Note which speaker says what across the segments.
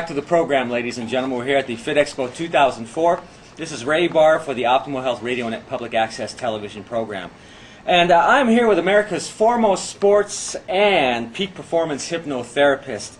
Speaker 1: Back to the program, ladies and gentlemen. We're here at the Fit Expo 2004. This is Ray Barr for the Optimal Health Radio and Public Access Television program. And I'm here with America's foremost sports and peak performance hypnotherapist.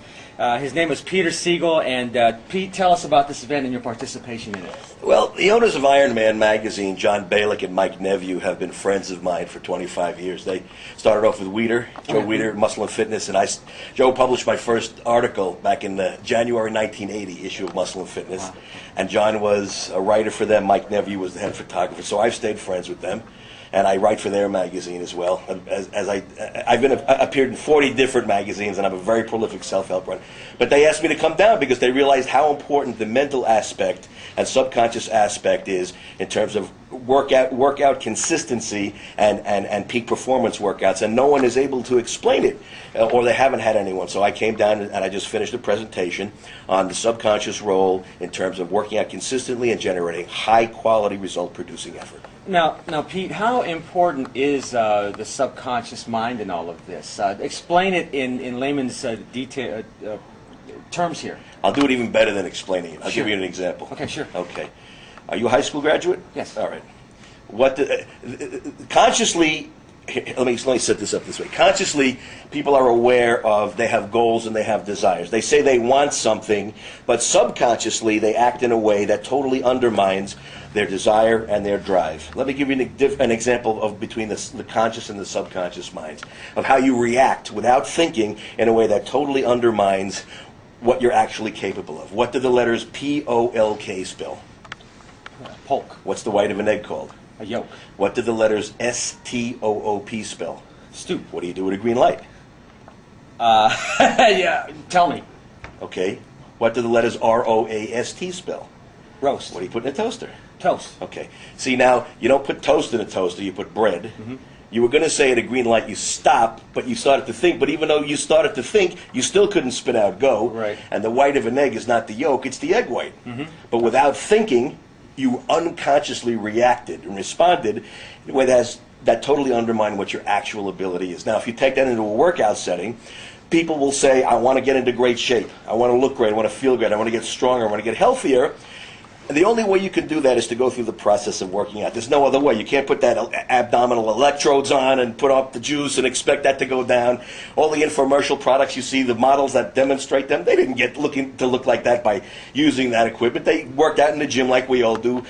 Speaker 1: His name is Peter Siegel, and Pete, tell us about this event and your participation in it.
Speaker 2: Well, the owners of Iron Man magazine, John Balick and Mike Nevue, have been friends of mine for 25 years. They started off with Joe Weider, Muscle and Fitness, and Joe published my first article back in the January 1980 issue of Muscle and Fitness.
Speaker 1: Wow. And
Speaker 2: John was a writer for them. Mike Nevue was the head photographer, so I've stayed friends with them. And I write for their magazine as well. I've appeared in 40 different magazines, and I'm a very prolific self-help writer. But they asked me to come down because they realized how important the mental aspect and subconscious aspect is in terms of workout consistency and peak performance workouts, and no one is able to explain it, or they haven't had anyone. So I came down and I just finished a presentation on the subconscious role in terms of working out consistently and generating high-quality result-producing effort.
Speaker 1: Now, Pete, how important is the subconscious mind in all of this? Explain it in layman's terms here.
Speaker 2: I'll do it even better than explaining it. I'll
Speaker 1: Sure.
Speaker 2: give you an example.
Speaker 1: Okay, sure.
Speaker 2: Okay. Are you a high school graduate?
Speaker 1: Yes.
Speaker 2: All right. Consciously, let me set this up this way. Consciously, people are aware of, they have goals and they have desires. They say they want something, but subconsciously they act in a way that totally undermines their desire and their drive. Let me give you an example of between the conscious and the subconscious minds, of how you react without thinking in a way that totally undermines what you're actually capable of. What do the letters P-O-L-K spell?
Speaker 1: Polk.
Speaker 2: What's the white of an egg called?
Speaker 1: A yolk.
Speaker 2: What do the letters S-T-O-O-P spell?
Speaker 1: Stoop.
Speaker 2: What do you do with a green light?
Speaker 1: Yeah, tell me.
Speaker 2: Okay. What do the letters R-O-A-S-T spell?
Speaker 1: Roast.
Speaker 2: What do you put in a toaster?
Speaker 1: Toast.
Speaker 2: Okay. See, now, you don't put toast in a toaster, you put bread.
Speaker 1: Mm-hmm.
Speaker 2: You were going to say at a green light you stop, but you started to think. But even though you started to think, you still couldn't spit out go.
Speaker 1: Right.
Speaker 2: And the white of an egg is not the yolk, it's the egg white.
Speaker 1: Mm-hmm.
Speaker 2: But without thinking, you unconsciously reacted and responded in a way that totally undermined what your actual ability is. Now, if you take that into a workout setting, people will say, I want to get into great shape. I want to look great. I want to feel great. I want to get stronger. I want to get healthier. And the only way you can do that is to go through the process of working out. There's no other way. You can't put that abdominal electrodes on and put up the juice and expect that to go down. All the infomercial products you see, the models that demonstrate them, they didn't get looking to look like that by using that equipment. They worked out in the gym like we all do,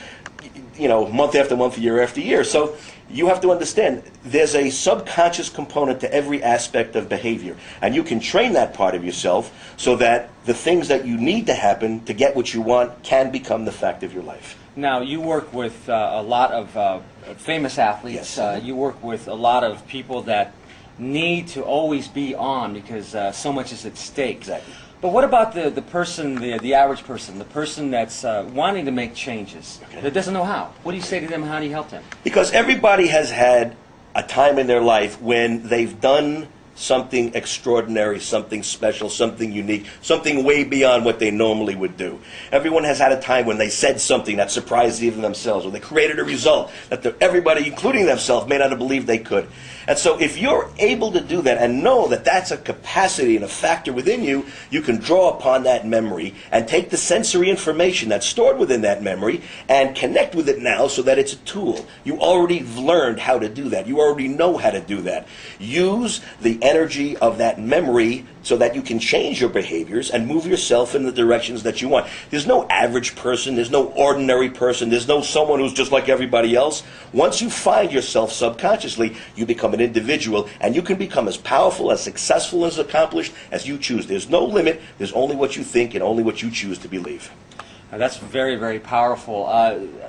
Speaker 2: month after month, year after year. So you have to understand, there's a subconscious component to every aspect of behavior. And you can train that part of yourself so that the things that you need to happen to get what you want can become the fact of your life.
Speaker 1: Now, you work with a lot of famous athletes.
Speaker 2: Yes.
Speaker 1: You work with a lot of people that need to always be on because so much is at stake.
Speaker 2: Exactly.
Speaker 1: But what about the person, the average person, the person that's wanting to make changes, that doesn't know how? What do you say to them? How do you help them?
Speaker 2: Because everybody has had a time in their life when they've done something extraordinary, something special, something unique, something way beyond what they normally would do. Everyone has had a time when they said something that surprised even themselves, or they created a result that everybody, including themselves, may not have believed they could. And so if you're able to do that and know that that's a capacity and a factor within you, you can draw upon that memory and take the sensory information that's stored within that memory and connect with it now so that it's a tool. You already learned how to do that. You already know how to do that. Use the energy of that memory so that you can change your behaviors and move yourself in the directions that you want. There's no average person, there's no ordinary person, there's no someone who's just like everybody else. Once you find yourself subconsciously, you become an individual, and you can become as powerful, as successful, as accomplished as you choose. There's no limit, there's only what you think and only what you choose to believe.
Speaker 1: That's very, very powerful.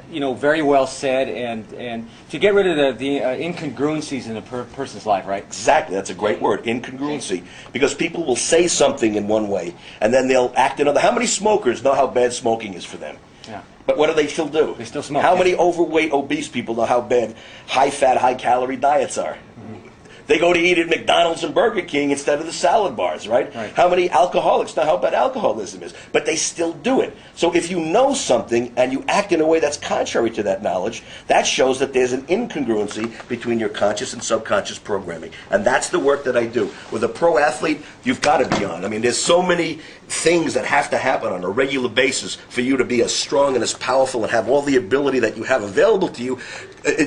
Speaker 1: Very well said. And to get rid of the incongruencies in a person's life, right?
Speaker 2: Exactly. That's a great word, incongruency. Because people will say something in one way, and then they'll act another. How many smokers know how bad smoking is for them?
Speaker 1: Yeah.
Speaker 2: But what do they still do?
Speaker 1: They still smoke.
Speaker 2: How many overweight, obese people know how bad high-fat, high-calorie diets are? Mm-hmm. They go to eat at McDonald's and Burger King instead of the salad bars, right? How many alcoholics know how bad alcoholism is? But they still do it. So if you know something and you act in a way that's contrary to that knowledge, that shows that there's an incongruency between your conscious and subconscious programming. And that's the work that I do. With a pro athlete, you've got to be on. I mean, there's so many things that have to happen on a regular basis for you to be as strong and as powerful and have all the ability that you have available to you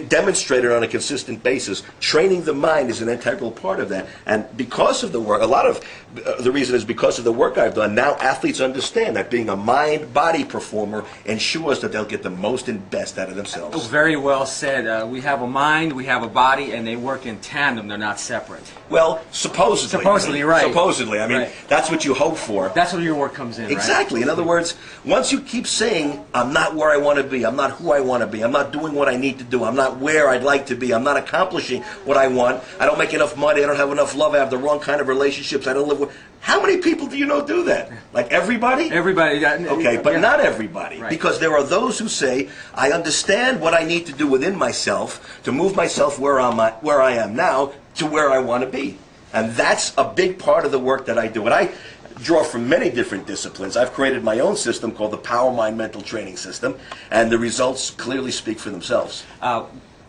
Speaker 2: demonstrated on a consistent basis. Training the mind is an integral part of that. And because of the work, a lot of the reason is because of the work I've done, now athletes understand that being a mind-body performer ensures that they'll get the most and best out of themselves.
Speaker 1: Very well said. We have a mind, we have a body, and they work in tandem. They're not separate.
Speaker 2: Well, supposedly.
Speaker 1: Supposedly, right.
Speaker 2: Supposedly. I mean,
Speaker 1: Right.
Speaker 2: That's what you hope for.
Speaker 1: That's where your work comes in,
Speaker 2: Exactly. In other words, once you keep saying, I'm not where I want to be, I'm not who I want to be, I'm not doing what I need to do, I'm not where I'd like to be, I'm not accomplishing what I want, I don't make enough money, I don't have enough love, I have the wrong kind of relationships, I don't live with... How many people do you know do that? Like everybody?
Speaker 1: Everybody.
Speaker 2: Okay, but not everybody.
Speaker 1: Right.
Speaker 2: Because there are those who say, I understand what I need to do within myself to move myself where I am now to where I want to be. And that's a big part of the work that I do. And I draw from many different disciplines. I've created my own system called the Power Mind Mental Training System, and the results clearly speak for themselves.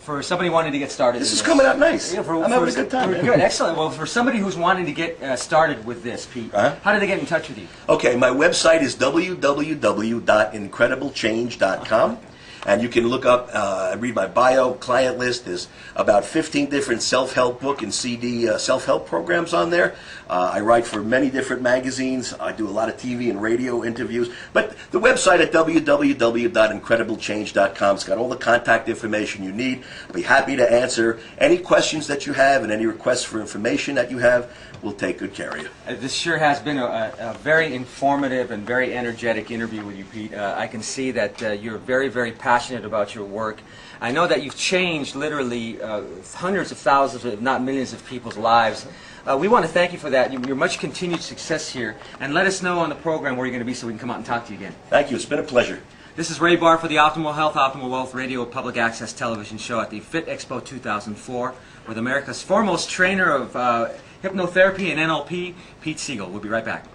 Speaker 1: For somebody wanting to get started,
Speaker 2: This is coming out nice.
Speaker 1: Yeah,
Speaker 2: I'm having a good time.
Speaker 1: Good, excellent. Well, for somebody who's wanting to get started with this, Pete, how do they get in touch with you?
Speaker 2: Okay, my website is www.incrediblechange.com. And you can look up, read my bio, client list. There's about 15 different self-help book and CD self-help programs on there. I write for many different magazines. I do a lot of TV and radio interviews. But the website at www.incrediblechange.com has got all the contact information you need. I'll be happy to answer any questions that you have and any requests for information that you have. We'll take good care of you.
Speaker 1: This sure has been a very informative and very energetic interview with you, Pete. I can see that you're very, very passionate about your work. I know that you've changed literally hundreds of thousands, if not millions of people's lives. We want to thank you for that. Your much continued success here. And let us know on the program where you're going to be so we can come out and talk to you again.
Speaker 2: Thank you. It's been a pleasure.
Speaker 1: This is Ray Barr for the Optimal Health, Optimal Wealth Radio Public Access Television Show at the Fit Expo 2004 with America's foremost trainer of hypnotherapy and NLP, Pete Siegel. We'll be right back.